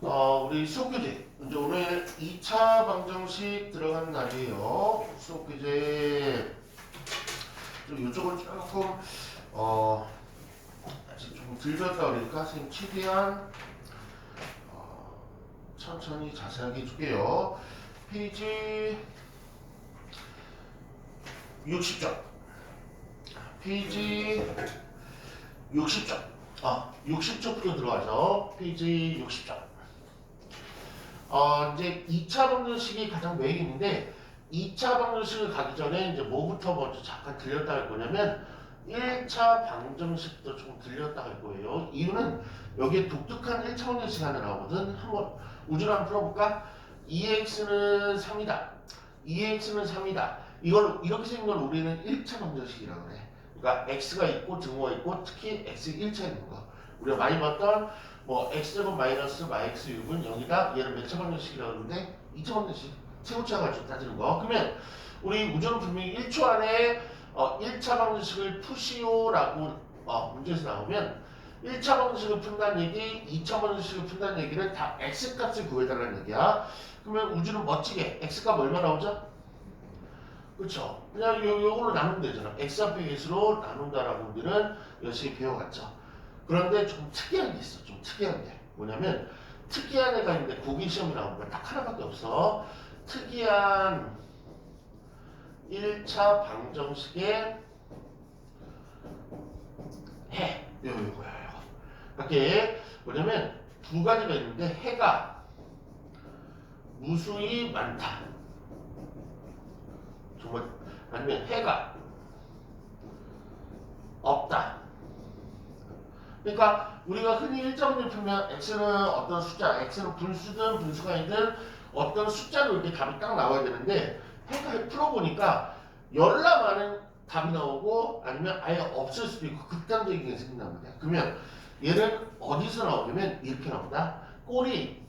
우리 수업 교재. 이제 오늘 2차 방정식 들어가는 날이에요. 수업 교재. 좀 이쪽은 조금, 아직 좀 덜 배웠다 그러니까 선생님 최대한, 천천히 자세하게 해줄게요. 페이지 60점. 페이지 60점. 60쪽부터 들어가죠. 페이지 60점. 이제 2차 방정식이 가장 메인인데 2차 방정식을 가기 전에 이제 뭐부터 먼저 잠깐 들렸다 할 거냐면 1차 방정식도 좀 들렸다 할 거예요. 이유는 여기에 독특한 1차 방정식 하나 나오거든. 한번 우주로 한번 풀어볼까? 2x는 3이다. 2x는 3이다. 이걸 이렇게 생긴 걸 우리는 1차 방정식이라고 그래. 그러니까 x가 있고 등호가 있고 특히 x 1차 있는 거. 우리가 많이 봤던 뭐 x제곱 마이너스 마이너스 6은 0이다. 얘는 몇 차 방정식이라고 하는데 2차 방정식 세우차 가지고 따지는 거. 그러면 우리 우주는 분명히 1초 안에 1차 방정식을 푸시오라고 문제에서 나오면 1차 방정식을 푼다는 얘기, 2차 방정식을 푼다는 얘기는 다 x값을 구해달라는 얘기야. 그러면 우주는 멋지게 x값 얼마 나오죠? 그쵸? 그냥 요걸로 나누면 되잖아. x합의 개수로 나눈다라고 우리는 열심히 배워갔죠. 그런데 좀 특이한 게 있어. 좀 특이한 게. 뭐냐면 특이한 애가 있는데 고기 시험이 나오는 딱 하나밖에 없어. 특이한 1차 방정식의 해. 요거야, 요거. 이렇게 뭐냐면 두 가지가 있는데 해가 무수히 많다. 정말 아니면 해가 없다. 그러니까 우리가 흔히 일정을 풀면 x는 어떤 숫자, x는 분수든 분수가 아니든 어떤 숫자로 이렇게 답이 딱 나와야 되는데 해가 풀어보니까 열나 많은 답이 나오고 아니면 아예 없을 수도 있고 극단적인 게 생긴단 말이야. 그러면 얘는 어디서 나오냐면 이렇게 나온다. 꼴이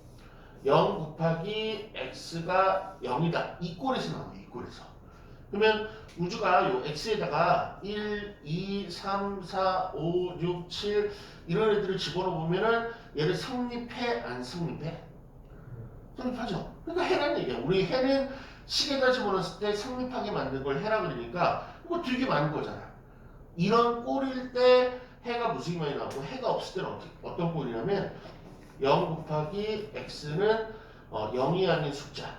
0 곱하기 x가 0이다. 이 꼴에서 나와요. 이 꼴에서. 그러면 우주가 요 x에다가 1, 2, 3, 4, 5, 6, 7 이런 애들을 집어넣어 보면은 얘를 성립해 안 성립해? 성립하죠. 그러니까 해라는 얘기야. 우리 해는 식에다 집어넣었을 때 성립하게 만든 걸 해라 그러니까 이거 되게 많은 거잖아. 이런 꼴일 때 해가 무수히 많이 나오고 해가 없을 때는 어떤 꼴이냐면 0 곱하기 x는 0이 아닌 숫자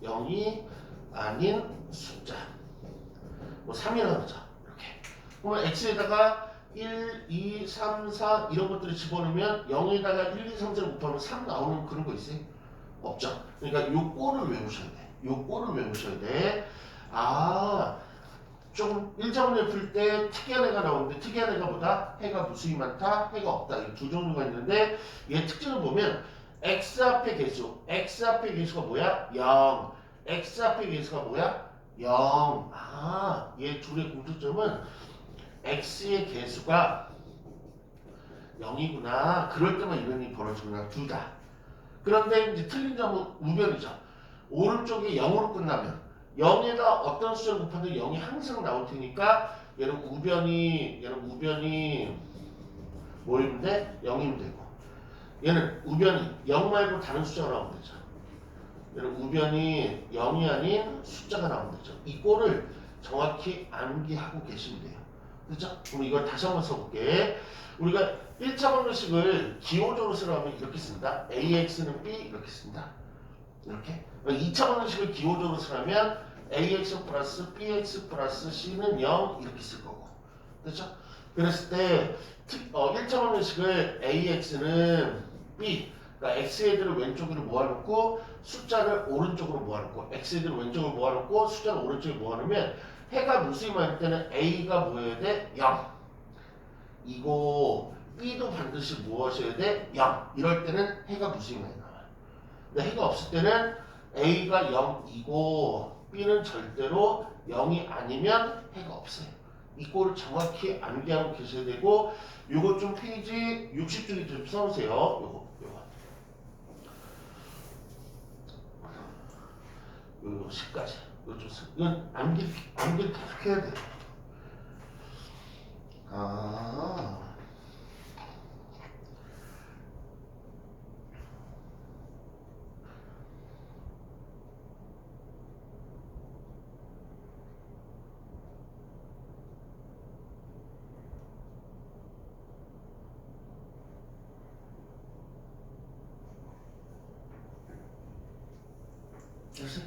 0이 아닌 숫자 뭐 3이라고 그러죠. 이렇게 그러면 x에다가 1, 2, 3, 4 이런 것들을 집어넣으면 0에다가 1, 2, 3, 4를 곱하면 3 나오는 그런 거 있어요? 없죠. 그러니까 요 꼴을 외우셔야 돼. 요 꼴을 외우셔야 돼. 좀 일정을 풀 때 특이한 애가 나오는데 특이한 애가 보다 해가 무수히 많다, 해가 없다. 이 두 종류가 있는데 얘 특징을 보면 x 앞의 개수, x 앞의 개수가 뭐야? 0. x 앞의 개수가 뭐야? 0. 얘 둘의 공통점은 x의 개수가 0이구나. 그럴 때만 이런 일이 벌어지구나. 둘 다. 그런데 이제 틀린 점은 우변이죠. 오른쪽이 0으로 끝나면 0에다 어떤 숫자를 곱해도 0이 항상 나올 테니까 얘는 우변이 뭐이면 돼? 0이면 되고 얘는 우변이 0 말고 다른 숫자가 나오면 되죠. 얘는 우변이 0이 아닌 숫자가 나오면 되죠. 이 꼴을 정확히 암기하고 계시면 돼요. 그렇죠? 그럼 이걸 다시 한번 써볼게. 우리가 1차 방정식을 기호적으로 쓰려면 이렇게 씁니다. AX는 B 이렇게 씁니다. 이렇게. 2차 방정식을 기호적으로 쓰려면 AX 플러스 BX 플러스 C는 0 이렇게 쓸 거고. 그렇죠? 그랬을 때 1차 방정식을 AX는 B 그러니까 X애들을 왼쪽으로 모아놓고 숫자를 오른쪽으로 모아놓고 X애들을 왼쪽으로 모아놓고 숫자를 오른쪽에 모아놓으면 해가 무수히 많을 때는 A가 뭐여야 돼? 0 이고 B도 반드시 무엇이어야 돼? 0 이럴 때는 해가 무수히 많이 나와요. 근데 해가 없을 때는 A가 0이고 B는 절대로 0이 아니면 해가 없어요. 이 꼴을 정확히 암기하고 계셔야 되고 요거 좀 페이지 60쪽에 좀 써놓으세요. 요거 10까지 이건 암기 계속 해야 돼. 됐어요?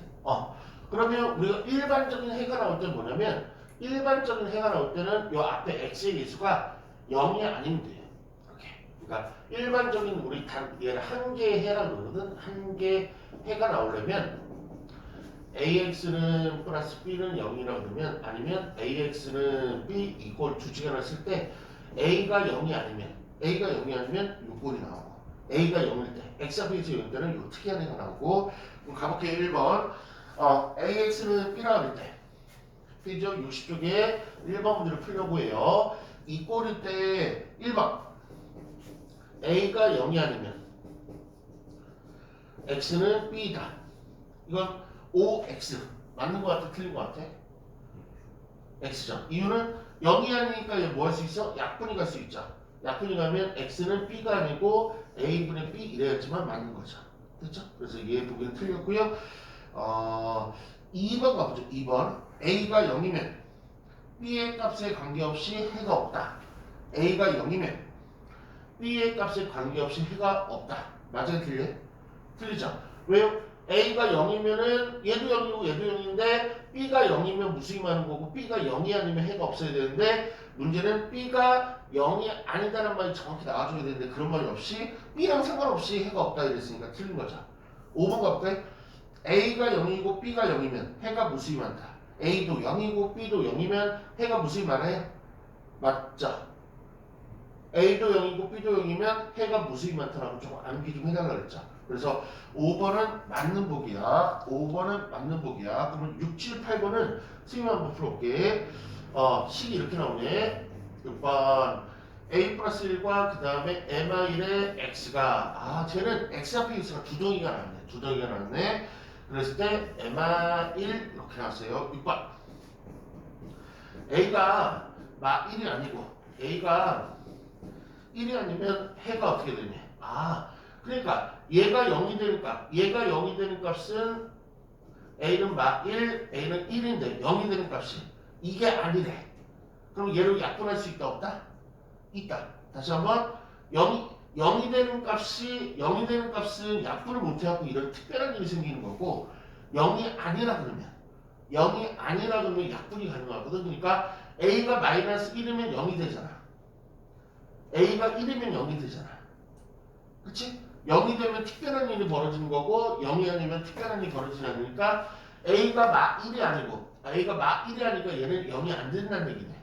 그러면 우리가 일반적인 해가 나올 때는 뭐냐면 일반적인 해가 나올 때는 요 앞에 x의 개수가 0이 아니면 돼요. 이렇게. 그러니까 일반적인 우리 얘를 한 개의 해라고 그러거든. 한 개의 해가 나오려면 AX는 플러스 B는 0이라고 그러면 아니면 AX는 B 이꼴 두 지가 났을 때 A가 0이 아니면 요 꼴이 나오고 A가 0일 때 X 앞에서 0일 때는 요 특이한 애가 나오고 그럼 가볼게요. 1번 AX는 B라고 할 때 B죠? 60쪽에 1번 문제를 풀려고 해요. 이 꼴일 때 1번 A가 0이 아니면 X는 B다. 이건 OX 맞는 것 같아? 틀린 것 같아? X죠. 이유는 0이 아니니까 뭐 할 수 있어? 약분이 갈 수 있죠. 약분이 가면 X는 B가 아니고 A분의 B 이래야지만 맞는 거죠. 됐죠? 그래서 얘 보기는 틀렸고요. 2번 가보죠. 2번 A가 0이면 B의 값에 관계없이 해가 없다. A가 0이면 B의 값에 관계없이 해가 없다. 맞아요? 틀려요? 틀리죠? 왜요? A가 0이면은 얘도 0이고 얘도 0인데 B가 0이면 무수히많은 거고 B가 0이 아니면 해가 없어야 되는데 문제는 B가 0이 아니다라는 말이 정확히 나와줘야 되는데 그런 말이 없이 B랑 상관없이 해가 없다 이랬으니까 틀린 거죠. 5번 가볼까요? A가 0이고 B가 0이면 해가 무수히 많다. A도 0이고 B도 0이면 해가 무수히 많아요? 맞죠? A도 0이고 B도 0이면 해가 무수히 많다라고 좀 암기 좀 해달라 그랬죠. 그래서 5번은 맞는 복이야. 5번은 맞는 복이야. 그러면 6, 7, 8번은 선생님 한번 풀어볼게. 식이 이렇게 나오네. 6번 A 플러스 1과 그 다음에 MI의 X가 쟤는 X 앞에 X가 두 덩이가 나왔네. 두 덩이가 나왔네. 그랬을 때 MI 1 이렇게 나왔어요. 6번 A가 막 1이 아니고 A가 1이 아니면 해가 어떻게 되냐. 그러니까 얘가 0이 되는 값, 얘가 0이 되는 값은 A는 막 1, A는 1인데 0이 되는 값이 이게 아니래. 그럼 얘를 약분할 수 있다 없다? 있다. 다시 한번 0이 되는 값은 약분을 못해갖고 이런 특별한 일이 생기는 거고 0이 아니라 그러면 약분이 가능하거든. 그러니까 A가 마이너스 1이면 0이 되잖아. A가 1이면 0이 되잖아. 그치? 0이 되면 특별한 일이 벌어지는 거고 0이 아니면 특별한 일이 벌어지지 않으니까 A가 막 1이 아니고 A가 막 1이 아니까 얘는 0이 안 된다는 얘기네.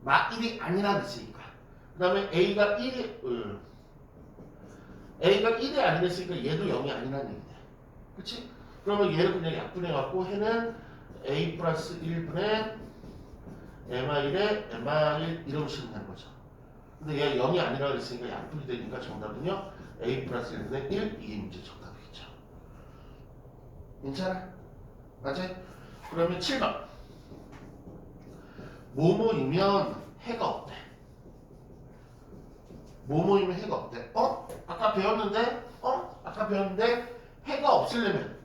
막 1이 아니라 그랬으니까. 그 다음에 A가 1이 아니랬으니까 얘도 0이 아니라는 얘기네. 그치? 그러면 얘를 그냥 약분해갖고 해는 A 플러스 1분의 MI1에 MI1 이러고 쓰면 되는 거죠. 근데 얘가 0이 아니라 그랬으니까 약분이 되니까 정답은요. A 플러스 1분의 1 이게 문제 정답이겠죠. 괜찮아? 맞아요? 그러면 7번 뭐뭐이면 해가 없대. 뭐뭐이면 해가 없대. 아까 배웠는데 해가 없으려면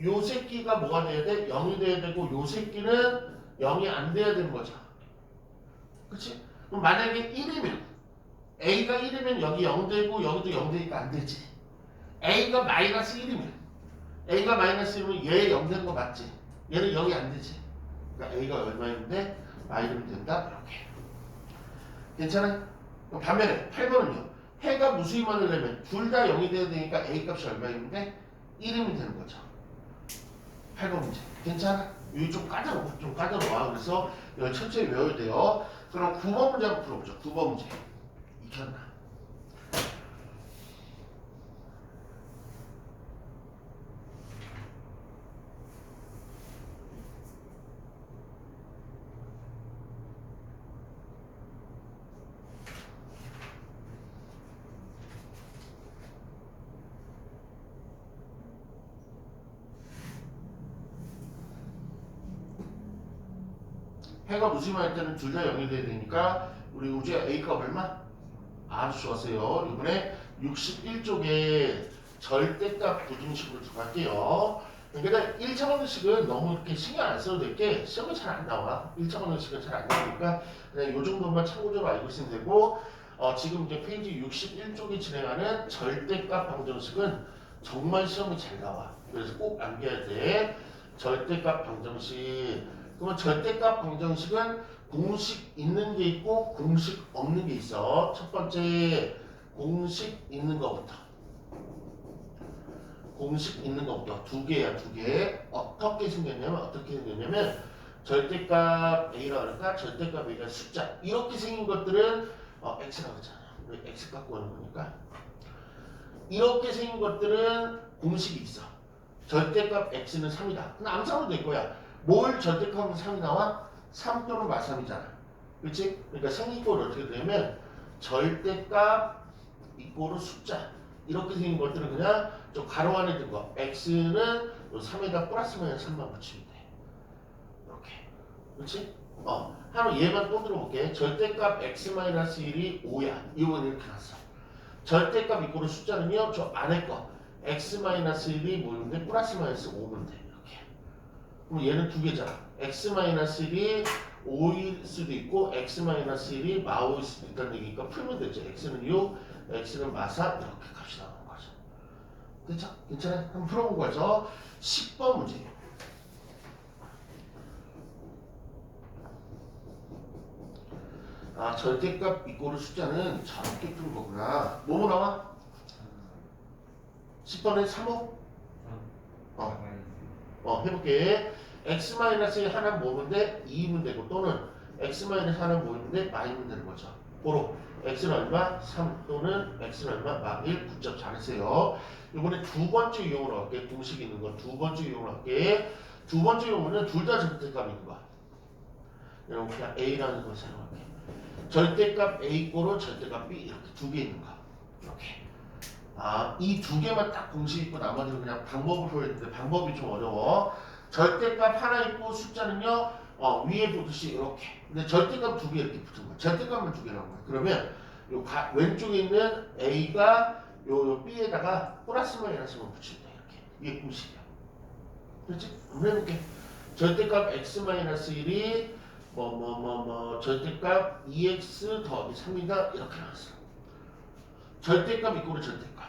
요 새끼가 뭐가 돼야 돼? 0이 돼야 되고 요 새끼는 0이 안 돼야 되는 거죠. 그치? 그럼 만약에 1이면 A가 1이면 여기 0 되고 여기도 0 되니까 안 되지. A가 마이너스 1이면 얘 0 되는 거 맞지? 얘는 0이 안 되지. 그러니까 A가 얼마인데 마이너스 된다? 이렇게. 괜찮아요? 반면에 8번은요. 해가 무수히 많으려면 둘 다 0이 돼야 되니까 A 값이 얼마인데 1이면 되는 거죠. 8번 문제. 괜찮아? 여기 좀 까다로워. 그래서 이걸 천천히 외워야 돼요. 그럼 9번 문제 한번 풀어보죠. 9번 문제. 익혔나? 해가 무수히 많을 때는 둘 다 0이 돼야 되니까 우리 우주의 A값 얼마? 아주 좋았어요. 이번에 61쪽에 절대값 부등식으로 들어갈게요. 그러니까 1차 방정식은 너무 이렇게 신경 안 써도 될 게 시험에 잘 안 나와. 1차 방정식은 잘 안 나오니까 그냥 이 정도만 참고적으로 알고 있으면 되고 지금 이제 페이지 61쪽이 진행하는 절대값 방정식은 정말 시험이 잘 나와. 그래서 꼭 암기해야 돼. 절대값 방정식. 그러면 절대값 방정식은 공식 있는 게 있고 공식 없는 게 있어. 첫 번째 공식 있는 거부터. 공식 있는 거부터 두 개야, 두 개. 어떻게 생겼냐면 절대값 A라고 할까? 절대값 A가 숫자. 이렇게 생긴 것들은 X라고 했잖아. 우리 X 갖고 오는 거니까. 이렇게 생긴 것들은 공식이 있어. 절대값 X는 3이다. 근데 암산으로 될 거야. 뭘 절대값은 3이 나와? 3 또는 마삼이잖아. 그렇지? 그러니까 생기꼴 어떻게 되냐면 절대값 이꼴은 숫자. 이렇게 생긴 것들은 그냥 좀 가로 안에 든 거. X는 3에다 플러스 마이너스 3만 붙이면 돼. 이렇게. 그렇지? 하나 얘만 또 들어볼게. 절대값 X-1이 5야. 이건 이렇게 났어. 절대값 이꼴은 숫자는요. 저 안에 거. X-1이 뭐인데 플러스 마이너스 5면 돼. 이렇게. 그럼 얘는 두 개잖아. X-1이 5일 수도 있고 X-1이 마오일 수도 있다는 얘기니까 풀면 되죠. X는 6, X는 마사 이렇게 값이 나오는 거죠. 그렇죠? 괜찮아요? 한번 풀어본 거죠. 10번 문제예요. 아, 절대값 이꼴의 숫자는 저렇게 푸는 거구나. 뭐뭐 나와? 10번에 3호? 해볼게. X-1 하나 모으는데 2면 되고 또는 X-1 하나 모으는데 마이면 되는 거죠. 고로 X는 얼마? 3 또는 X는 얼마? 막 1, 9점 잘했어요. 이번에 두 번째 이용으로 할게. 공식 있는 거 두 번째 이용으로 할게. 두 번째 이용은 둘 다 절대값인 거야. 여러분 그냥 A라는 걸 사용할게. 절대값 A 꼬로 절대값 B 이렇게 두 개 있는 거. 이렇게. 이 두 개만 딱 공식 있고 나머지는 그냥 방법을 보여줬는데 방법이 좀 어려워. 절대값 하나 있고 숫자는요 위에 보듯이 이렇게. 근데 절대값 두 개 이렇게 붙은 거야. 절대값만 두 개 나온 거야. 그러면 왼쪽에 있는 A가 요 B에다가 플러스 마이너스만 붙인다 이렇게. 이게 공식이야. 그렇지? 한번 해볼게. 절대값 X-1이 절대값 2x 더하기 3이다 이렇게 나왔어. 절대값 이꼴은 절대값.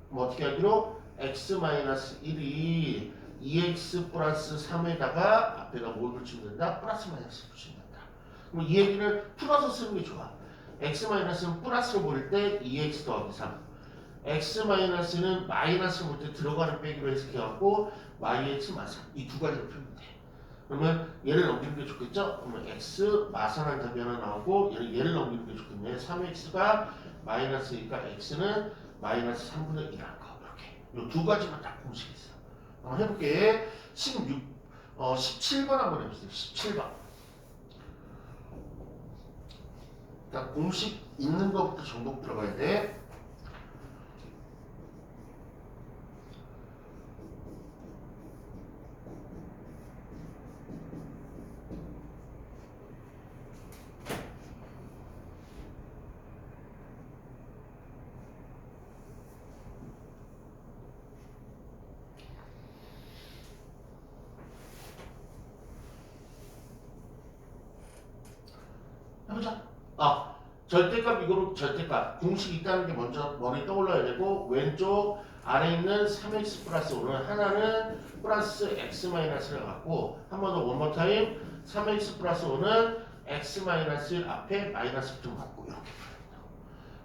뭐 어떻게 하기로 x-1이 2x 플러스 3에다가 앞에가 뭘 붙이면 된다? 플러스 마이너스 붙이면 된다. 그럼 이 얘기를 풀어서 쓰는 게 좋아. x-는 플러스로 보일 때 2x 더하기 3. x-는 마이너스 볼 때 들어가는 빼기로 해석해갖고 yx 마삼. 이 두 가지로 풀면 돼. 그러면 얘를 넘기는 게 좋겠죠? 그러면 x 마산한 답이 하나 나오고 얘를 넘기는 게 좋겠네. 3x가 마이너스니까 x는 마이너스 3분의 1한 거. 이렇게. 이 두 가지만 딱 공식이 있어. 한번 해볼게. 17번 한번 해보세요. 17번. 일단 공식 있는 것부터 정복 들어가야 돼. 해보자. 절대값 이거로 절대값 공식 있다는 게 먼저 머리에 떠올라야 되고 왼쪽 아래 있는 3x 플러스 5는 하나는 플러스 x 마이너스를 갖고 한 번 더 원모 타임 3x 플러스 5는 x 마이너스 1 앞에 마이너스 좀 갖고 이렇게 풀어야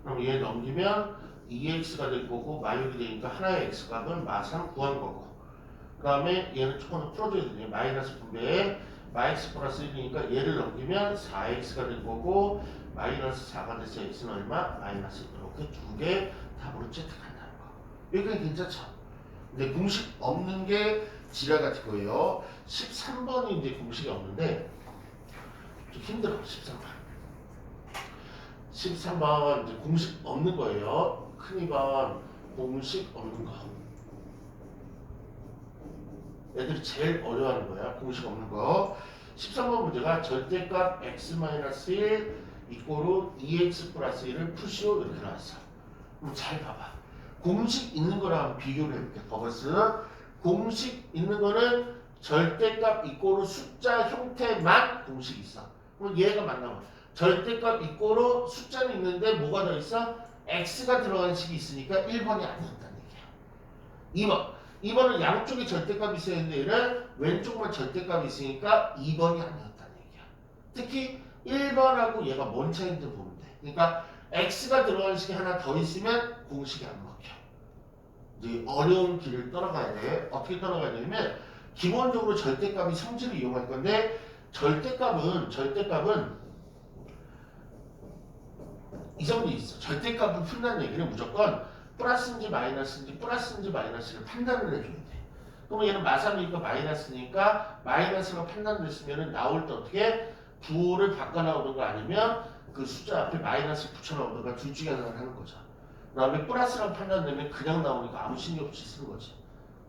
그럼 얘 넘기면 2x가 될 거고 마이너스 되니까 하나의 x 값은 마3 구한 거고 그 다음에 얘는 조금 더 풀어줘야 되네. 마이너스 분배에 마x 플러스 1이니까 얘를 넘기면 4x가 될 거고 마이너스 4가 돼서 x는 얼마? 마이너스 이렇게 두 개 답으로 채택한다는 거. 여기까지 괜찮죠? 근데 공식 없는 게 지랄 같은 거예요. 13번이 이제 공식이 없는데 좀 힘들어. 13번 이제 공식 없는 거예요. 큰 2번 공식 없는 거. 애들이 제일 어려워하는 거야. 공식 없는 거. 13번 문제가 절대값 x-1 이꼬르 2x 플러스 1을 푸시오 이렇게 나왔어. 그럼 잘 봐봐. 공식 있는 거랑 비교를 해볼게. 버거스. 공식 있는 거는 절대값 이꼬르 숫자 형태만 공식이 있어. 그럼 얘가 만나면 절대값 이꼬르 숫자는 있는데 뭐가 더 있어? x가 들어간 식이 있으니까 1번이 아니었다는 얘기야. 2번은 양쪽에 절대값이 있어야 되는데 얘는 왼쪽만 절대값이 있으니까 2번이 아니었다는 얘기야. 특히 1번하고 얘가 뭔 차이인지 보면 돼. 그러니까 x가 들어가는 식이 하나 더 있으면 공식이 안 먹혀. 이제 어려운 길을 따라가야 돼. 어떻게 따라가야 되냐면 기본적으로 절대값이 성질을 이용할 건데 절대값은 이 정도 있어. 절대값을 푼다는 얘기는 무조건 플러스인지 마이너스를 판단을 해줘야 돼. 그러면 얘는 마삼이니까 마이너스니까 마이너스가 판단됐으면 나올 때 어떻게 부호를 바꿔 나오든가 아니면 그 숫자 앞에 마이너스 붙여 나오든가 둘 중에 하나를 하는 거죠. 그 다음에 플러스랑 판단되면 그냥 나오니까 아무 신경 없이 쓰는 거지.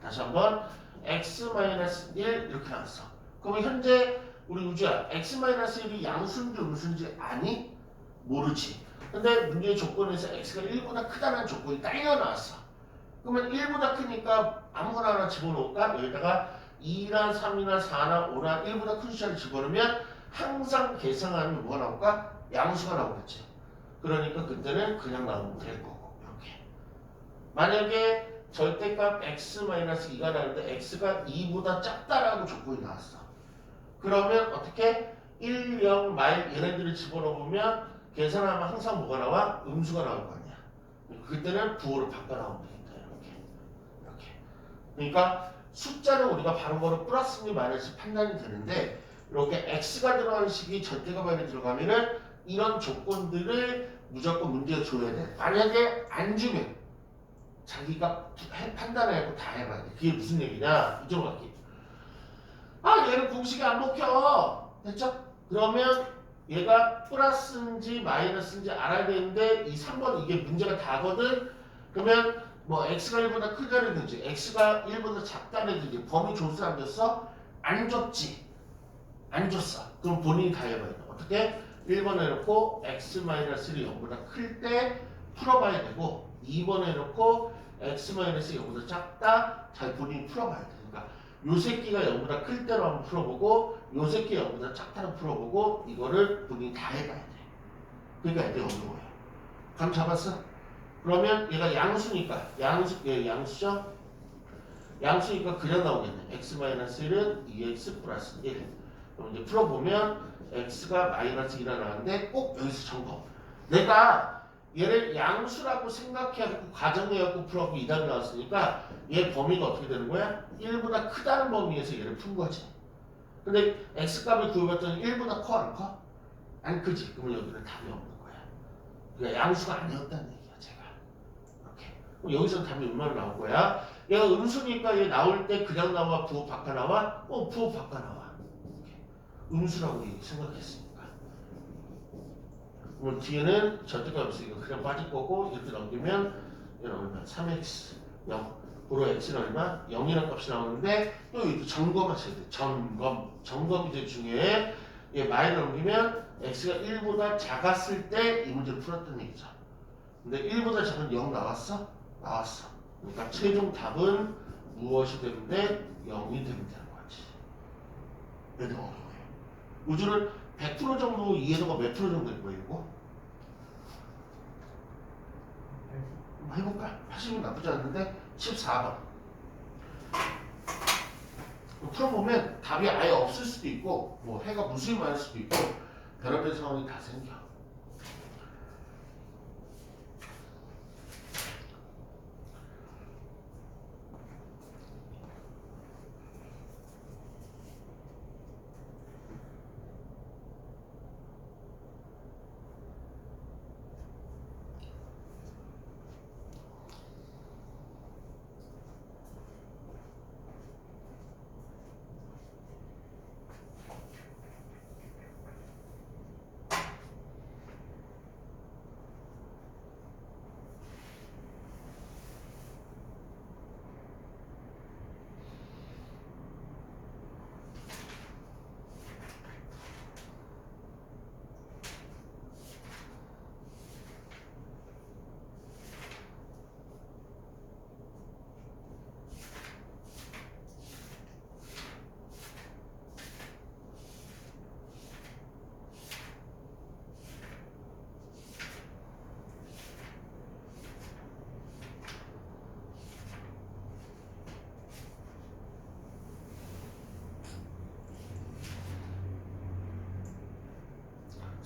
다시 한번 x-1 이렇게 나왔어. 그러면 현재 우리 우주야 x-1이 양수인지 음수인지 아니? 모르지. 근데 문제의 조건에서 x가 1보다 크다는 조건이 딸려 나왔어. 그러면 1보다 크니까 아무거나 하나 집어넣을까? 여기다가 2나 3이나 4나 5나 1보다 큰 숫자를 집어넣으면 항상 계산하면 뭐가 나올까? 양수가 나오겠지. 그러니까 그때는 그냥 나오면 될 거고 이렇게. 만약에 절대값 x-2가 나오는데 x가 2보다 작다라고 조건이 나왔어. 그러면 어떻게? 1, 0, 마일 얘네들을 집어넣으면 계산하면 항상 뭐가 나와? 음수가 나올 거 아니야. 그때는 부호를 바꿔 나오면 되겠다. 이렇게. 그러니까 숫자는 우리가 바로바로 플러스인지 마이너스 판단이 되는데 이렇게 x가 들어가는 식이 절대값 안에 들어가면은 이런 조건들을 무조건 문제에 줘야 돼. 만약에 안 주면 자기가 판단하고 다 해봐야 돼. 그게 무슨 얘기냐? 이쪽으로 갈게. 아 얘는 공식이 안 먹혀. 됐죠? 그러면 얘가 플러스인지 마이너스인지 알아야 되는데 이 3번 이게 문제가 다거든. 그러면 뭐 x가 1보다 크다든지 x가 1보다 작다든지 범위 줬어 안 줬어? 안 줬지. 안 줬어. 그럼 본인이 다 해봐야 돼. 어떻게? 1번에 놓고 x-1이 0보다 클 때 풀어봐야 되고 2번에 놓고 x-0보다 작다 잘 본인이 풀어봐야 돼. 그러니까 요 새끼가 0보다 클 때로 한번 풀어보고 요 새끼가 0보다 작다로 풀어보고 이거를 본인이 다 해봐야 돼. 그러니까 애들이 어려워요. 감 잡았어? 그러면 얘가 양수니까 얘 양수죠? 양수니까 그냥 나오겠네. x-1은 2x 플러스 1. 그럼 이제 풀어보면 x가 마이너스 1이 나왔는데 꼭 여기서 점검. 내가 얘를 양수라고 생각해갖고 가정해갖고 풀어갖고 2답이 나왔으니까 얘 범위가 어떻게 되는 거야? 1보다 크다는 범위에서 얘를 푼 거지. 근데 x값을 구해봤더니 1보다 커 안 커? 안 크지. 그러면 여기는 답이 없는 거야. 그러니까 양수가 아니었다는 얘기야 제가. 이렇게. 그럼 여기서 답이 얼마나 나올 거야? 얘가 음수니까 얘 나올 때 그냥 나와 부호 바꿔 나와? 부호 바꿔 나와. 음수라고 생각했으니까. 그럼 뒤에는 절대값 없으니까 그냥 빠질 거고 이렇게 넘기면 얘는 얼마? 3x 0. 고로 x는 얼마? 0이라는 값이 나오는데 또 이것도 점검하셔야 돼. 점검이 제일 중요해. 얘 마이를 넘기면 x가 1보다 작았을 때 이 문제를 풀었던 얘기죠. 근데 1보다 작은 0 나왔어? 나왔어. 그러니까 최종 답은 무엇이 되는데 0이 되면 되는 거지. 얘도 어려워요. 우주는 100% 정도 이해도가 몇 프로 정도 될 거예요, 이거? 한번 해볼까? 80은 나쁘지 않는데 14번. 풀어보면 답이 아예 없을 수도 있고 뭐 해가 무수히 많을 수도 있고 별의별 상황이 다 생겨.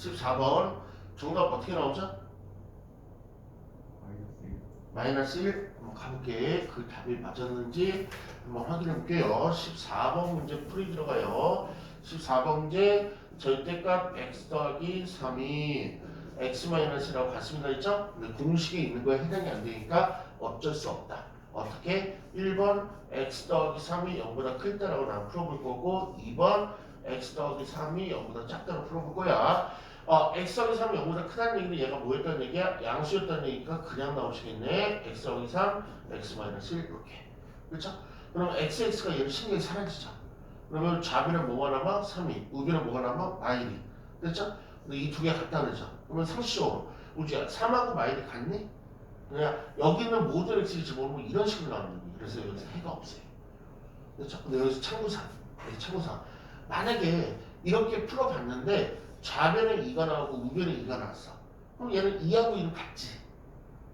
14번 정답 어떻게 나오죠? 마이너스 1. 한번 가볼게. 그 답이 맞았는지 한번 확인해 볼게요. 14번 문제 풀이 들어가요. 14번 문제 절대값 x 더하기 3이 x-라고 같습니다 했죠? 근데 공식에 있는 거에 해당이 안 되니까 어쩔 수 없다. 어떻게? 1번 x 더하기 3이 0보다 클 때라고 난 풀어볼 거고 2번 x 더하기 3이 0보다 작다고 풀어볼 거야. x 더하기 3이 0보다 크다는 얘기는 얘가 뭐였다는 얘기야? 양수였다는 얘기가 그냥 나오시겠네. x 더하기 3, x-1 이렇게. 그렇죠? 그럼 x가 얘를 신경이 사라지죠. 그러면 좌비는 뭐가 남아? 3이. 우비는 뭐가 남아? 마일이. 됐죠? 근데 이 두 개 같다 그러죠. 그러면 상식적으로 우주야 3하고 마일이 같니? 그냥 여기 있는 모든 x를 집어넣으면 이런 식으로 나오는 거예요. 그래서 여기서 해가 없어요. 그렇죠? 근데 여기서 참고사항. 참고사항. 만약에 이렇게 풀어봤는데 좌변에 2가 나오고 우변에 2가 나왔어. 그럼 얘는 2하고 2는 같지.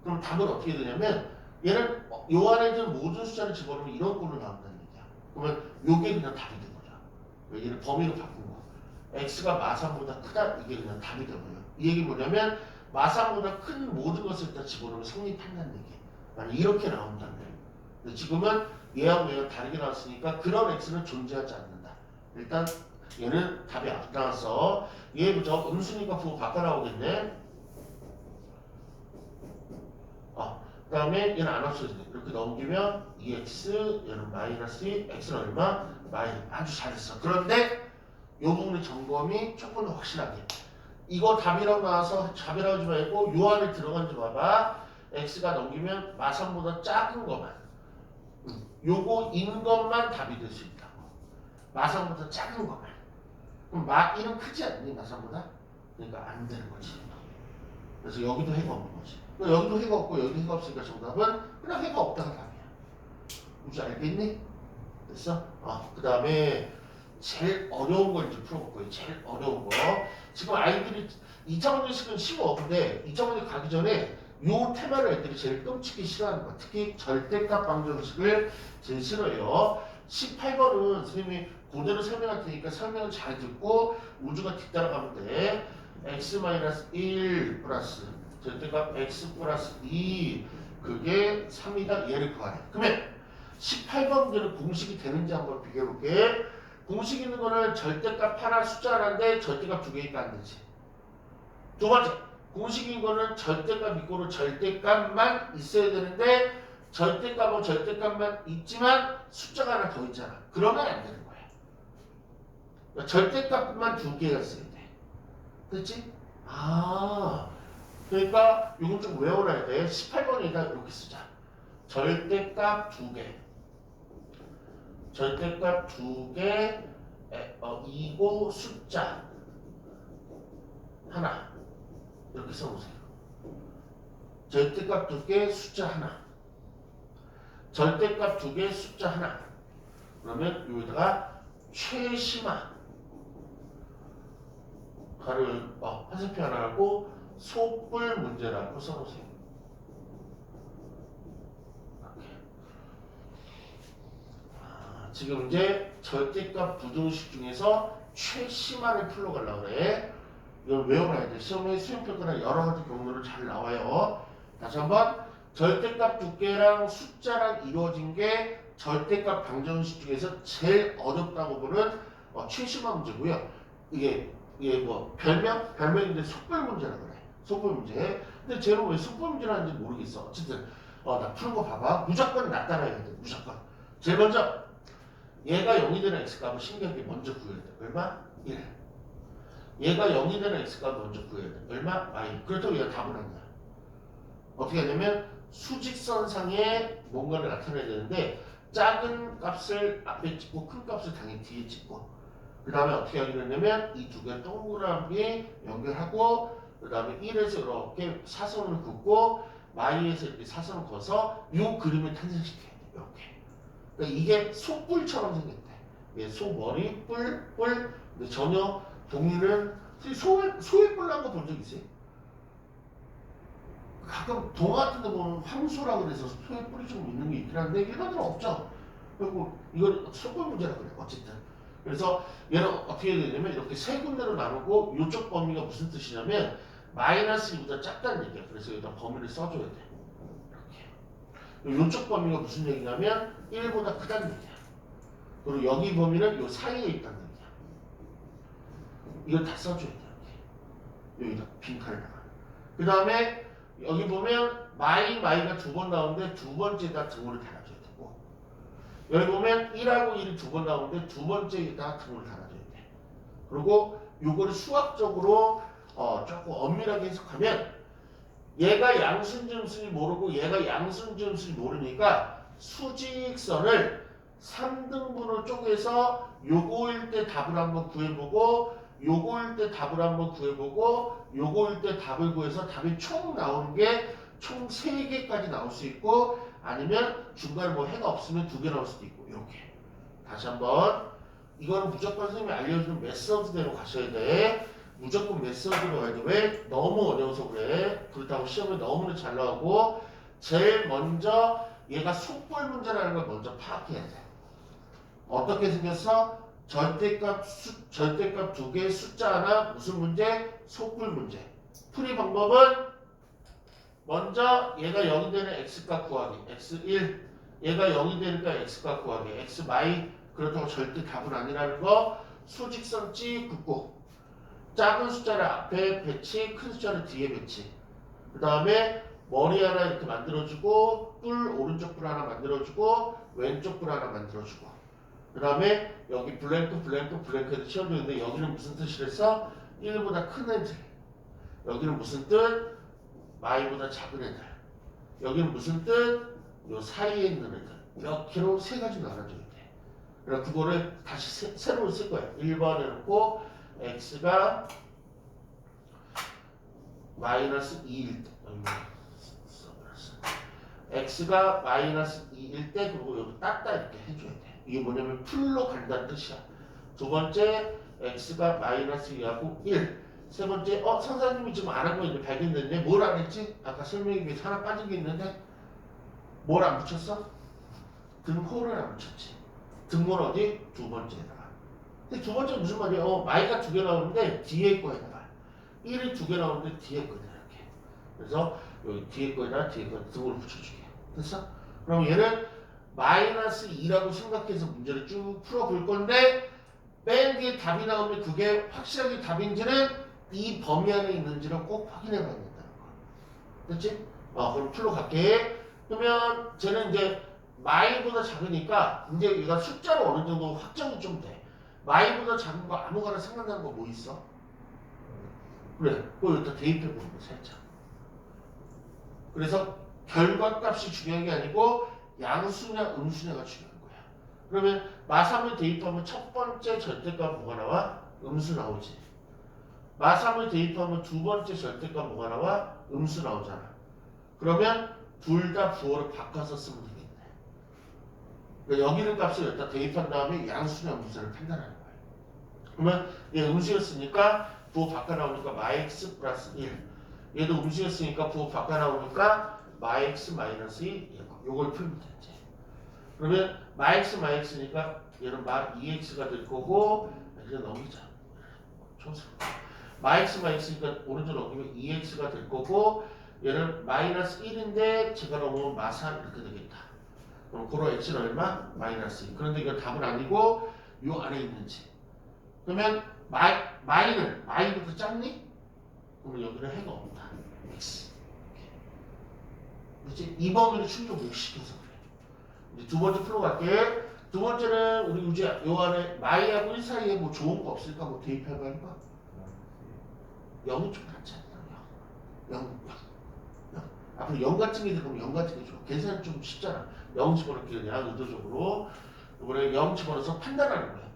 그럼 답은 어떻게 되냐면 얘는 요 안에 있는 모든 숫자를 집어넣으면 이런 꼴로 나온다는 얘기야. 그러면 요게 그냥 답이 된 거야. 얘를 범위로 바꾼 거. x가 마삼보다 크다 이게 그냥 답이 되고요. 이 얘기 뭐냐면 마삼보다 큰 모든 것을 다 집어넣으면 성립한다는 얘기. 만약 이렇게 나온다면. 근데 지금은 얘하고 얘가 다르게 나왔으니까 그런 x는 존재하지 않는다. 일단 얘는 답이 안 나왔어. 얘 그죠? 음수니까 부호 바꿔 나오겠네. 그 다음에 얘는 안 없어지네. 이렇게 넘기면 2x 얘는 마이너스 2 x는 얼마? 마이너스. 아주 잘했어. 그런데 요 부분의 점검이 조금 더 확실하게 이거 답이라고 나와서 답이라고 하지 말고 요 안에 들어간지 봐봐. x가 넘기면 마삼보다 작은 것만 요거 인 것만 답이 될 수 있다고. 마삼보다 작은 것만. 그럼 마1은 크지 않니 마삼보다? 그러니까 안 되는 거지. 그래서 여기도 해가 없는 거지. 여기도 해가 없고 여기도 해가 없으니까 정답은 그냥 해가 없다가 답이야. 우주 알겠니? 됐어? 그 다음에 제일 어려운 걸 이제 풀어볼 거예요. 제일 어려운 거. 지금 아이들이 2차 문제식은 쉬워. 근데 2차 문제 가기 전에 요 테마를 애들이 제일 끔찍이 싫어하는 거야. 특히 절대값 방정식을 제일 싫어해요. 18번은 선생님이 그대로 설명할 테니까 설명을 잘 듣고 우주가 뒤따라가면 돼. x-1 플러스 절대값 x 플러스 2 그게 3이다. 얘를 구하래. 그러면 18번 문제는 공식이 되는지 한번 비교해볼게. 공식 있는 거는 절대값 하나 숫자 하나인데 절대값 두 개니까 안 되지. 두 번째, 공식인 거는 절대값 있고로 절대값만 있어야 되는데 절대값은 절대값만 있지만 숫자가 하나 더 있잖아. 그러면 안 되는 거야. 그러니까 절대값만 두 개가 있어야 돼. 됐지? 그러니까 이건 좀 외워놔야 돼. 18번에다 이렇게 쓰자. 절대값 두 개. 절대값 두 개, 이고 숫자 하나 이렇게 써보세요. 절대값 두 개, 숫자 하나. 절대값 두 개, 숫자 하나. 그러면 여기다가 최심화 가를 화살표 하나 하고 소뿔 문제라고 써보세요. 지금 이제 절대값 부등식 중에서 최심화를 풀러가려고 그래. 이걸 외워놔야 돼. 시험에 수행평가나 여러 가지 경로로 잘 나와요. 다시 한번 절대값 두께랑 숫자랑 이루어진 게 절대값 방정식 중에서 제일 어렵다고 보는 최심화 문제고요. 이게 뭐 별명인데 속별 문제라고 그래. 속별 문제. 근데 쟤는 왜 속별 문제라는지 모르겠어. 어쨌든 나 푸는 거 봐봐. 무조건 나타나야 돼. 무조건. 제일 먼저 얘가 0이 되는 x값을 신기하게 먼저 구해야 돼. 얼마? 1. 얘가 0이 되는 x값을 먼저 구해야 돼. 얼마? y. 그렇다고 얘가 답은 아니야. 어떻게 하냐면 수직선상에 뭔가를 나타내야 되는데 작은 값을 앞에 찍고 큰 값을 당연히 뒤에 찍고 그 다음에 어떻게 하기로 했냐면 이 두 개 동그라미 연결하고 그 다음에 1에서 이렇게 사선을 긋고 y에서 이렇게 사선을 그어서 이 그림을 탄생시켜야 돼. 이렇게. 그러니까 이게 소뿔처럼 생겼대. 예, 소머리, 뿔. 근데 전혀 동의는 소의 뿔 난 거 본 적 있어요? 가끔 동화 같은 데 보면 황소라고 그래서 소의 뿔이 좀 있는 게 있긴 한데 일반적으로 없죠. 그리고 이걸 소뿔 문제라고 그래. 어쨌든. 그래서 얘는 어떻게 되냐면 이렇게 세 군데로 나누고 이쪽 범위가 무슨 뜻이냐면 마이너스 2보다 작다는 얘기야. 그래서 여기다 범위를 써줘야 돼. 이렇게. 이쪽 범위가 무슨 얘기냐면 1보다 크다는 얘기야. 그리고 여기 범위는 요 사이에 있다는 얘기야. 이걸 다 써줘야 돼. 이렇게. 여기다 빈칸에다가. 그 다음에 여기 보면 마이가 두 번 나오는데 두 번째에다 등호를 달아줘야 되고, 여기 보면 1하고 1이 두 번 나오는데 두 번째에다 등호를 달아줘야 돼. 그리고 요거를 수학적으로 조금 엄밀하게 해석하면 얘가 양순점수를 모르고 얘가 양순점수를 모르니까 수직선을 3등분을 쪼개서 요거일 때 답을 한번 구해보고, 요거일 때 답을 한번 구해보고, 요거일 때 답을 구해서 답이 총 나오는 게 총 3개까지 나올 수 있고, 아니면 중간에 뭐 해가 없으면 2개 나올 수도 있고. 이렇게 다시 한번, 이거는 무조건 선생님이 알려주는 메서드대로 가셔야 돼. 무조건 메서드로 가야 돼. 왜? 너무 어려워서 그래. 그렇다고 시험에 너무나 잘 나오고, 제일 먼저 얘가 속볼 문제라는 걸 먼저 파악해야 돼. 어떻게 생겼어? 절대값 2개, 숫자 하나, 무슨 문제? 속볼 문제. 풀이 방법은 먼저 얘가 0이 되는 x값 구하기, x1. 얘가 0이 되니까 x값 구하기, x 마이. 그렇다고 절대 답은 아니라는 거. 수직선 찍 긋고, 작은 숫자를 앞에 배치, 큰 숫자를 뒤에 배치. 그 다음에 머리 하나 이렇게 만들어주고, 뿔 오른쪽 뿔 하나 만들어주고, 왼쪽 뿔 하나 만들어주고, 그 다음에 여기 블랭크에도 치워주는데, 여기는 무슨 뜻이랬어? 1보다 큰 애들. 여기는 무슨 뜻? 마이보다 작은 애들. 여기는 무슨 뜻? 요 사이에 있는 애들. 이렇게로 세 가지 나눠줘야 돼. 그래서 그거를 다시 새로 쓸 거야. 1번 해놓고 x가 마이너스 2일 때, x가 마이너스 2일 때, 그리고 여기 땄다 이렇게 해줘야 돼. 이게 뭐냐면 풀로 간다는 뜻이야. 두 번째, x가 마이너스 2하고 1. 세 번째, 선생님이 지금 안 한 거 있는데 발견됐네. 뭘 안 했지? 아까 설명이 위해서 하나 빠진 게 있는데 뭘 안 붙였어? 등호를 안 붙였지. 등호는 어디? 두 번째에다가. 근데 두 번째 무슨 말이야? 마이가 2개 나오는데 뒤에 거에다가 1이 2개 나오는데 뒤에 거에다 이렇게. 그래서 여기 뒤에 거에다 등호를 붙여주게. 됐어? 그럼 얘는 마이너스 2라고 생각해서 문제를 쭉 풀어볼 건데, 맨 뒤에 답이 나오면 그게 확실하게 답인지는 이 범위 안에 있는지를 꼭 확인해 봐야 된다는 거. 됐지? 그럼 풀로 갈게. 그러면 쟤는 이제 마이보다 작으니까 이제 얘가 숫자로 어느 정도 확정이 좀 돼. 마이보다 작은 거 아무거나 생각나는 거 뭐 있어? 그래, 그거 여기다 대입해 보는 거 살짝. 그래서 결과값이 중요한 게 아니고 양수냐 음수냐가 중요한 거야. 그러면 마3을 대입하면 첫 번째 절대값 뭐가 나와? 음수 나오지. 마3을 대입하면 두 번째 절대값 뭐가 나와? 음수 나오잖아. 그러면 둘 다 부호를 바꿔서 쓰면 되겠네. 그러니까 여기는 값을 여기다 대입한 다음에 양수냐 음수냐를 판단하는 거야. 그러면 얘 음수였으니까 부호 바꿔 나오니까 마x 플러스 1. 얘도 음수였으니까 부호 바꿔 나오니까 마x 마이너스 2. 요걸 풀면 되지. 그러면 마x니까 얘는 마 2x가 될 거고, 이제 넘기자. 촌스럽다. 마x니까 오른쪽 넘기면 2x가 될 거고, 얘는 마이너스 1인데 제가 넘으면 마3 이렇게 되겠다. 그럼 고로 x는 얼마? 마이너스 2. 그런데 이건 답은 아니고 요 안에 있는지. 그러면 마이는 마이보다 작니? 그러면 여기는 해가 없다. x. 그렇지? 이 범위를 충족 못 시켜서 그래. 이제 두 번째 풀어 갈게. 두 번째는 우리 이제 요 안에 마이하고 1 사이에 뭐 좋은 거 없을까? 뭐 대입해봐 해봐. 0이 좀 낫지 않나? 0. 앞으로 0 같은 게 들어오면 0 같은 게 좋아. 계산이 좀 쉽잖아. 0 집어넣기 그냥 의도적으로. 이번에 0 집어넣어서 판단하는 거야.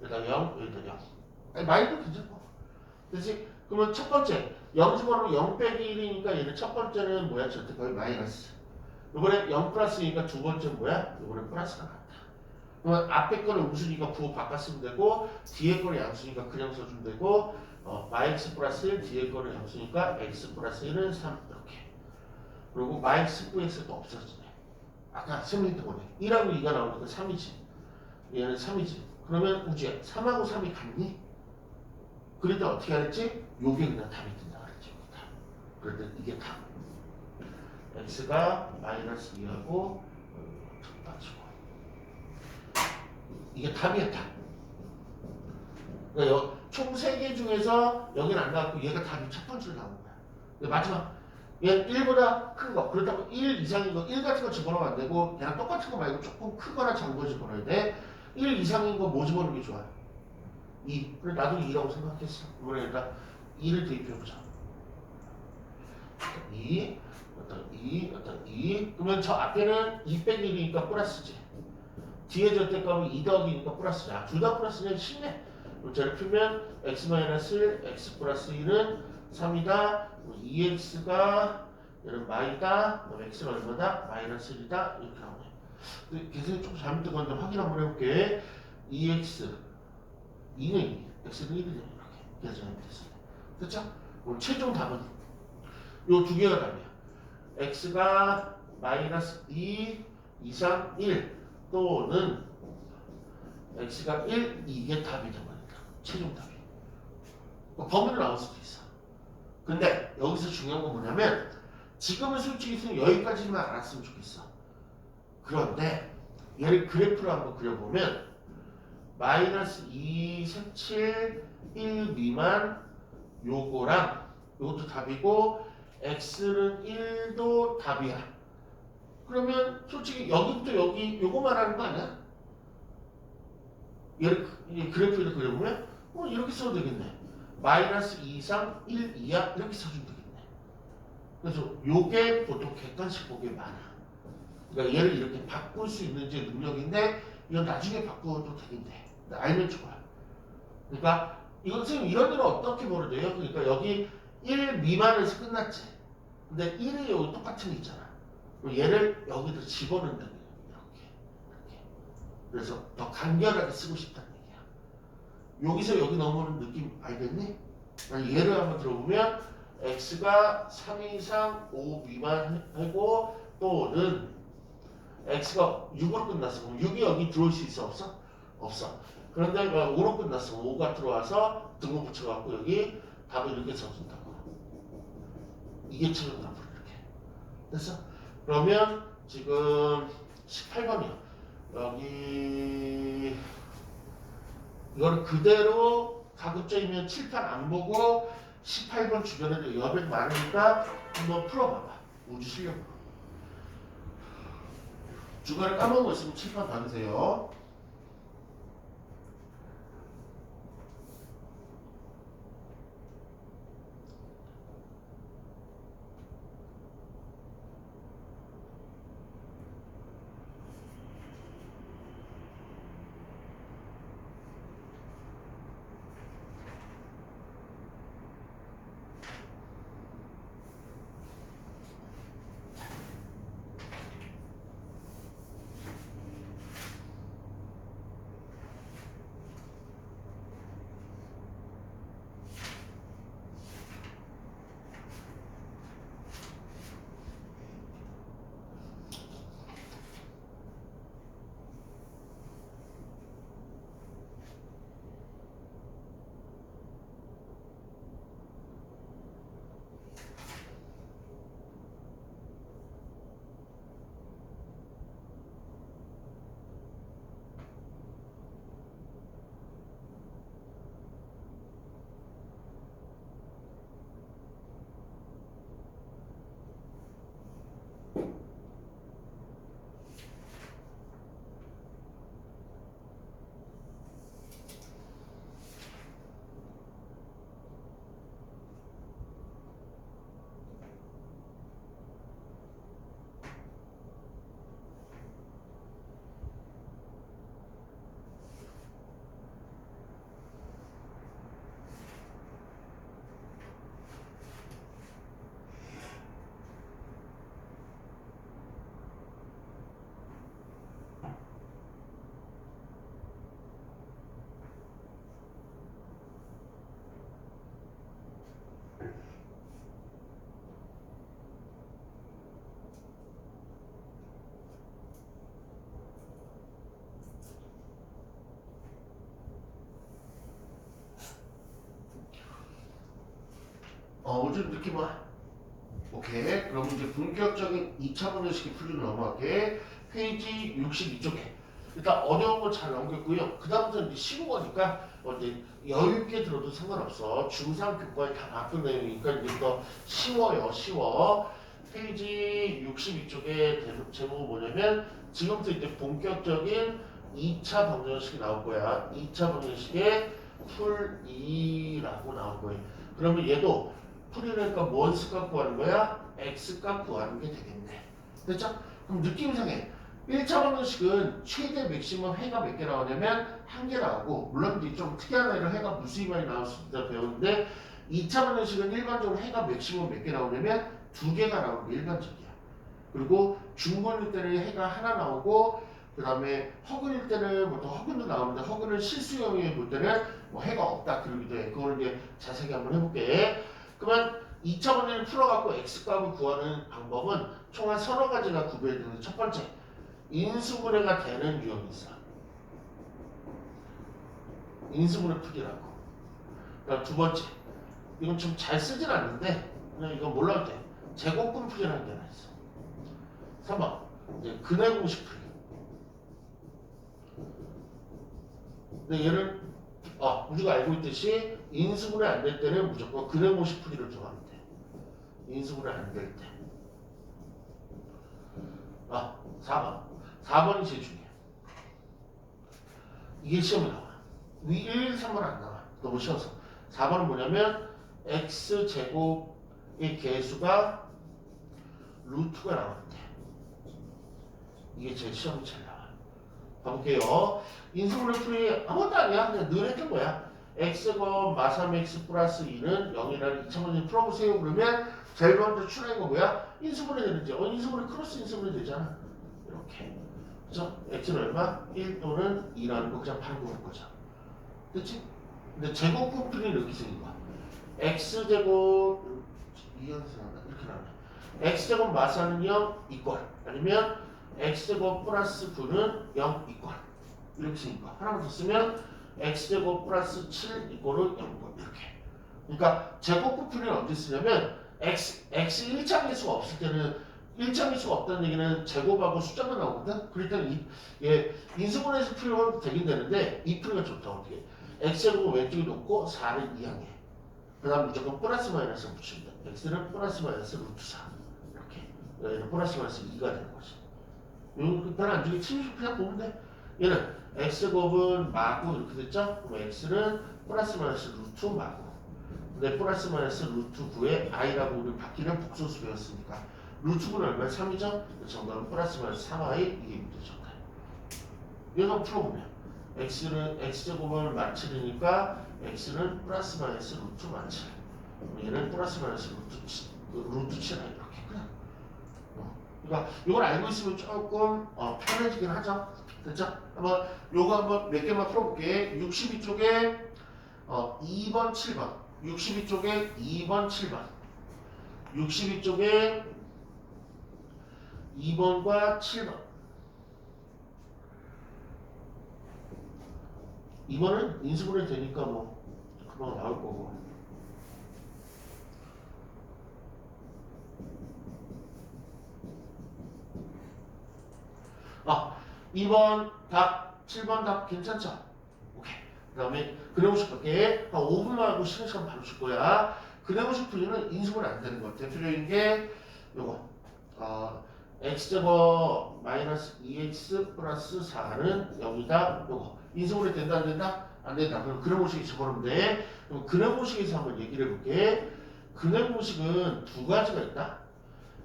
여기다 0, 여기다 0. 아니, 마이도 괜찮고. 그렇지? 그러면 첫 번째 0 집어넣으면 0 빼기 1이니까 얘는 첫 번째는 뭐야? 절대값이 마이너스. 이번에 0 플러스니까 두 번째는 뭐야? 이번에 플러스가 나왔다. 그러면 앞에 거는 음수니까 부호 바꿨으면 되고, 뒤에 거는 양수니까 그냥 써주면 되고, 마이너스 플러스 1, 뒤에 거는 양수니까 x 플러스 1은 3 이렇게. 그리고 마이너스 vx가 없어지네. 아까 설명했던 거네. 1하고 2가 나오니까 3이지. 얘는 3이지. 그러면 우주야 3하고 3이 같니? 그럴 때 어떻게 하랬지? 요게 그냥 답이 된다 그랬지. 그럴 때 이게 답. x가 마이너스 2하고 빠지고 이게 답이야 답. 그러니까 총 3개 중에서 여기는 안 나왔고 얘가 답이 첫 번째로 나온 거야. 마지막 얘 1보다 큰 거. 그렇다고 1 이상인 거 1 같은 거 집어넣으면 안 되고 얘랑 똑같은 거 말고 조금 크거나 작은 거 집어넣어야 돼. 1 이상인 거 뭐 집어넣는 게 좋아? 2. 그래 나도 2라고 생각했어. 이번에 일단 2를 대입해보자. 2 어떤 2 어떤 2 그러면 저 앞에는 2 빼기 1이니까 플러스지. 뒤에 절대 값은 2 더하기니까 플러스야. 둘 다 플러스는 쉽네. 문자를 풀면 x-1 x 플러스 1은 3이다. 2x가 얘는 마이다. 그럼 x는 얼마다? 마이너스 1이다. 이렇게 나오네. 근데 계산이 조금 잘못된 건데 확인 한번 해볼게. 2x 2는 2, x는 1이네. 이렇게 계산이 됐어요. 그렇죠? 오늘 최종 답은 요 두 개가 답이야. x가 마이너스 2 이상 1 또는 x가 1 이게 답이 되버린다. 최종 답이. 범위로 나올 수도 있어. 근데 여기서 중요한 건 뭐냐면 지금은 솔직히 여기까지만 알았으면 좋겠어. 그런데 얘를 그래프로 한번 그려보면 마이너스 2, 7, 1 미만 요거랑 요것도 답이고 x는 1도 답이야. 그러면 솔직히 여기부터 여기 요거 말하는 거 아니야? 얘를 그래프를 그려보면 이렇게 써도 되겠네. 마이너스 2 이상 1 이하 이렇게 써주면 되겠네. 그래서 요게 보통 객관식 보기에 많아. 그러니까 얘를 이렇게 바꿀 수 있는 제 능력인데 이건 나중에 바꿔도 되겠네. 알면 좋아. 그러니까 이건 선생님 이런 일은 어떻게 보면 돼요? 그러니까 여기 1 미만에서 끝났지. 근데 1이 여기 똑같은 게 있잖아. 얘를 여기다 집어넣는다는 거야. 이렇게. 그래서 더 간결하게 쓰고 싶다는 얘기야. 여기서 여기 넘어오는 느낌 알겠니? 얘를 한번 들어보면 x가 3 이상 5 미만 하고 또는 x가 6으로 끝났어. 그럼 6이 여기 들어올 수 있어? 없어? 없어. 그런데 5로 끝났어. 5가 들어와서 등호 붙여갖고 여기 답을 이렇게 써준다고. 이게 최종 답으로 이렇게. 됐어? 그러면 지금 18번이요. 여기 이거를 그대로 가급적이면 칠판 안 보고 18번 주변에도 여백 많으니까 한번 풀어봐봐. 우주 실력으로. 주간에 까먹은 거 있으면 칠판 받으세요. 좀 느낌 와. 오케이. 그럼 이제 본격적인 2차 방정식의 풀이로 넘어갈게. 페이지 62쪽에. 일단 어려운 거 잘 넘겼고요. 그 다음부터 이제 쉬운 거니까 이제 여유 있게 들어도 상관없어. 중3 교과에 다 봤던 내용이니까 이제 더 쉬워요. 쉬워. 페이지 62쪽에 제목은 뭐냐면 지금부터 이제 본격적인 2차 방정식이 나올 거야. 2차 방정식의 풀2라고 나올 거예요. 그러면 얘도 풀이니까 뭔 수값 구하는 거야? x값 구하는 게 되겠네. 됐죠? 그럼 느낌 이상해. 1차 방정식은 최대 맥시멈 해가 몇 개 나오냐면 한 개 나오고, 물론 이제 좀 특이한 애를 해가 무수히 많이 나올 수 있다 배웠는데, 2차 방정식은 일반적으로 해가 맥시멈 몇 개 나오냐면 두 개가 나오는 게 일반적이야. 그리고 중번일 때는 해가 하나 나오고, 그 다음에 허근일 때는 보통 허근도 나오는데, 허근을 실수형에 볼 때는 뭐 해가 없다 그러기도 해. 그걸 이제 자세히 한번 해볼게. 그러면 2차 방정식을 풀어갖고 x값을 구하는 방법은 총 한 서너 가지가 구별되는 되는데, 첫 번째, 인수분해가 되는 유형이 있어. 인수분해 풀이라고. 그다음 두 번째, 이건 좀 잘 쓰진 않는데 그냥 이건 몰라도 돼. 제곱근 풀이라는 게 하나 있어. 3번, 이제 근해 공식 풀이. 근데 얘는 우리가 알고 있듯이 인수분해 안 될 때는 무조건 근해 공식 풀이를 좀 하면 돼. 인수분해 안 될 때. 4번. 4번이 제일 중요해. 이게 시험에 나와. 위 1, 3번 안 나와. 너무 쉬워서. 4번은 뭐냐면 x제곱의 개수가 루트가 나오는데, 이게 제일 시험에 잘 나와. 가볼게요. 인수분해 풀이 아무것도 아니야. 그냥 늘 했던 거야. x제곱 마삼 x 플러스 2는 0이라는 2차 문제 풀어보세요. 그러면 제일 먼저 출하는 거 뭐야? 인수분해 되는지. 인수분해 크로스 인수분해 되잖아. 이렇게. 그죠? x는 얼마? 1 또는 2라는 거 그냥 바로 보는 거죠. 그치? 근데 제곱근 풀이는 이렇게 생긴 거야. x제곱 이렇게 나오네. x제곱 마사는 0 이꼴, 아니면 x제곱 플러스 9는 0 이꼴, 이렇게 생긴 거야. 하나만 더 쓰면 x제곱 플러스 7 이꼴은 0 이꼴, 이렇게. 그러니까 제곱근 풀이는 언제 쓰냐면 x 1차 개수가 없을 때는, 1차 개수가 없다는 얘기는 제곱하고 숫자만 나오거든. 그럴 때는 인수분해에서 풀이면 되긴 되는데, 이 풀이가 좋다. 어떻게? x제곱은 왼쪽에 놓고 4를 2항해. 그 다음 무조건 플러스 마이너스 붙입니다. x는 플러스 마이너스 루트 4. 이렇게. 얘는 플러스 마이너스 2가 되는 거지. 이거 별로 안 주게 치우시 그냥 보면 돼. 얘는 x제곱은 마구 이렇게 됐죠? 그럼 x는 플러스 마이너스 루트 마구. 근데 플러스 마이너스 루트 9에 i라고 우리 바뀌는 복소수 배웠으니까. 루트 9는 얼마야? 3이죠? 정답은 플러스 마이너스 3i, 이게 문제 정답. 이거 풀어보면 x는 x제곱을 만칠이니까 x는 플러스 마이너스 루트 만칠, 얘는 플러스 마이너스 루트 7 이렇게 그냥. 그러니까 이걸 알고 있으면 조금 편해지긴 하죠. 됐죠? 요거 한번 몇 개만 풀어볼게. 62쪽에 2번 7번, 62쪽에 2번 7번, 62쪽에 2번과 7번. 2번은 인수분해 되니까 뭐 금방 나올 거고. 2번 답, 7번 답 괜찮죠? 오케이. 그 다음에 그래오식 밖에 한 5분만 하고 쉬는 시간 바로 줄 거야. 그래오식 풀이는 인수분해 안 되는 거. 대표적인 게 요거. x제곱 마이너스 2x 플러스 4는 0이다. 요거. 인수분해 된다 안 된다? 안 된다. 그럼 그래오식이 적어놓으면 돼. 그럼 그래오식에서 한번 얘기를 해볼게. 그래오식은 두 가지가 있다.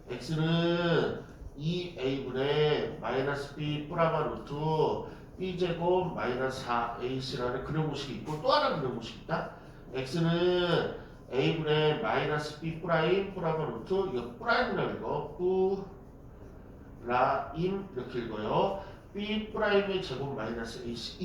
x는 2a분의 마이너스 b 플라마 루트 b제곱 마이너스 4ac라는 그래오식이 있고, 또 하나 그래오식이 있다. x는 a분의 마이너스 b 프라임 플라마 루트, 이거 프라임이라고 읽어. 프라임 이렇게 읽어요. b 프라임의 제곱 마이너스 ac.